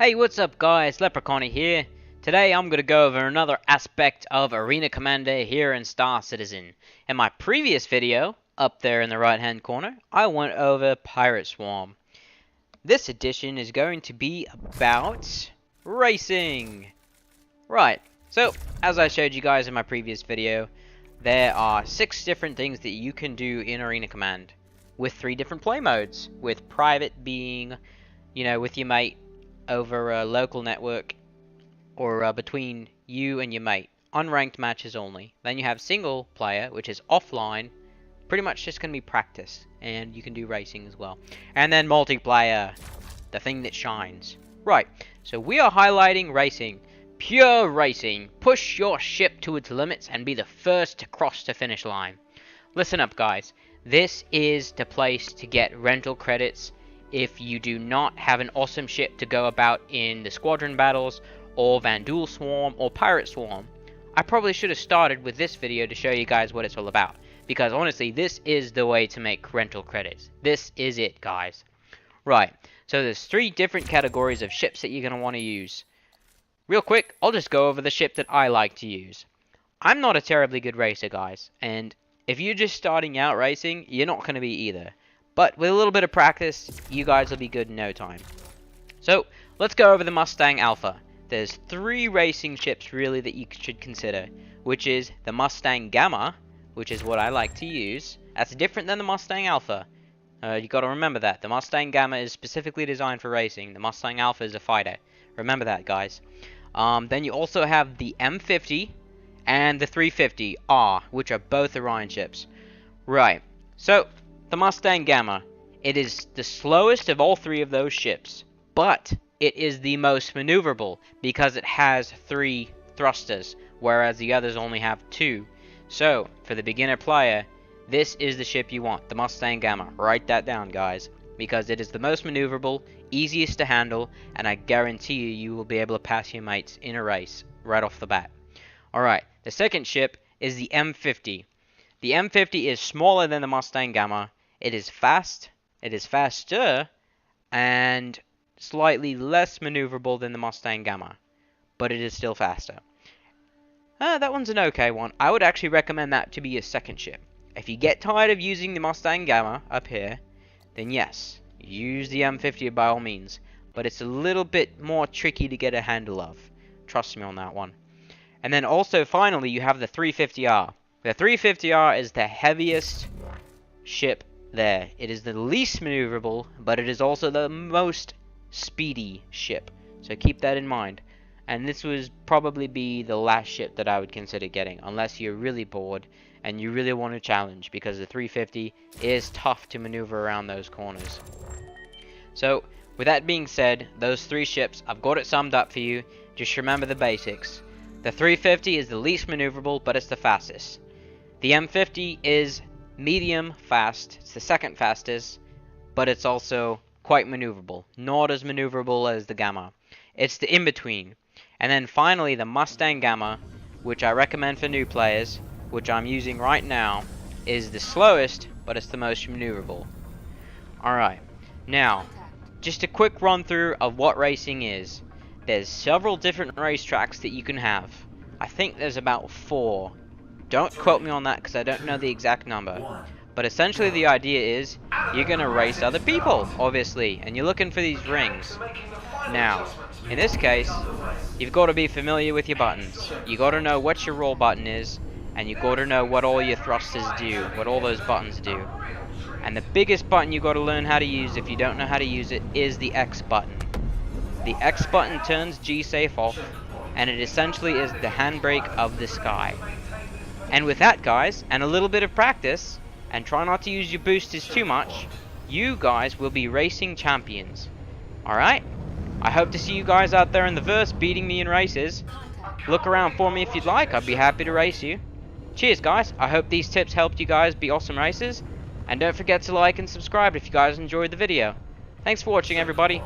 Hey, what's up guys, Leprechaun here. Today I'm going to go over another aspect of Arena Commander here in Star Citizen. In my previous video, up there in the right hand corner, I went over Pirate Swarm. This edition is going to be about racing. Right, so as I showed you guys in my previous video, there are 6 different things that you can do in Arena Command. With 3 different play modes, with private being, with your mate, over a local network, or between you and your mate, unranked matches only. Then you have single player, which is offline, pretty much just going to be practice, and you can do racing as well. And then multiplayer, the thing that shines. Right, so we are highlighting racing. Pure racing. Push your ship to its limits and be the first to cross the finish line. Listen up guys, this is the place to get rental credits if you do not have an awesome ship to go about in the squadron battles, or Vandal Swarm, or Pirate Swarm. I probably should have started with this video to show you guys what it's all about, because honestly, this is the way to make rental credits. This is it, guys. Right, so there's 3 different categories of ships that you're going to want to use. Real quick, I'll just go over the ship that I like to use. I'm not a terribly good racer, guys, and if you're just starting out racing, you're not going to be either. But with a little bit of practice, you guys will be good in no time. So, let's go over the Mustang Alpha. There's 3 racing ships really that you should consider, which is the Mustang Gamma, which is what I like to use. That's different than the Mustang Alpha. You got to remember that. The Mustang Gamma is specifically designed for racing. The Mustang Alpha is a fighter. Remember that, guys. Then you also have the M50 and the 350R, which are both Orion ships. Right, so the Mustang Gamma, it is the slowest of all 3 of those ships, but it is the most maneuverable because it has 3 thrusters, whereas the others only have 2. So, for the beginner player, this is the ship you want, the Mustang Gamma. Write that down, guys, because it is the most maneuverable, easiest to handle, and I guarantee you will be able to pass your mates in a race right off the bat. Alright, the second ship is the M50. The M50 is smaller than the Mustang Gamma. It is fast, it is faster, and slightly less maneuverable than the Mustang Gamma, but it is still faster. That one's an okay one. I would actually recommend that to be your second ship. If you get tired of using the Mustang Gamma up here, then yes, use the M50 by all means, but it's a little bit more tricky to get a handle of. Trust me on that one. And then also, finally, you have the 350R. The 350R is the heaviest ship there. It is the least maneuverable, but it is also the most speedy ship. So keep that in mind. And this would probably be the last ship that I would consider getting, unless you're really bored and you really want to challenge, because the 350 is tough to maneuver around those corners. So, with that being said, those 3 ships, I've got it summed up for you. Just remember the basics. The 350 is the least maneuverable, but it's the fastest. The M50 is medium fast. It's the second fastest, but it's also quite maneuverable. Not as maneuverable as the Gamma. It's the in-between. And then finally, the Mustang Gamma, which I recommend for new players, which I'm using right now, is the slowest, but it's the most maneuverable. Alright, now, just a quick run through of what racing is. There's several different racetracks that you can have. I think there's about 4. Don't quote me on that because I don't know the exact number. But essentially the idea is, you're going to race other people, obviously, and you're looking for these rings. Now, in this case, you've got to be familiar with your buttons. You got to know what your roll button is, and you got to know what all your thrusters do, what all those buttons do. And the biggest button you got to learn how to use if you don't know how to use it is the X button. The X button turns G-Safe off, and it essentially is the handbrake of the sky. And with that, guys, and a little bit of practice, and try not to use your boosters too much, you guys will be racing champions. Alright? I hope to see you guys out there in the verse beating me in races. Look around for me if you'd like, I'd be happy to race you. Cheers, guys. I hope these tips helped you guys be awesome racers. And don't forget to like and subscribe if you guys enjoyed the video. Thanks for watching, everybody.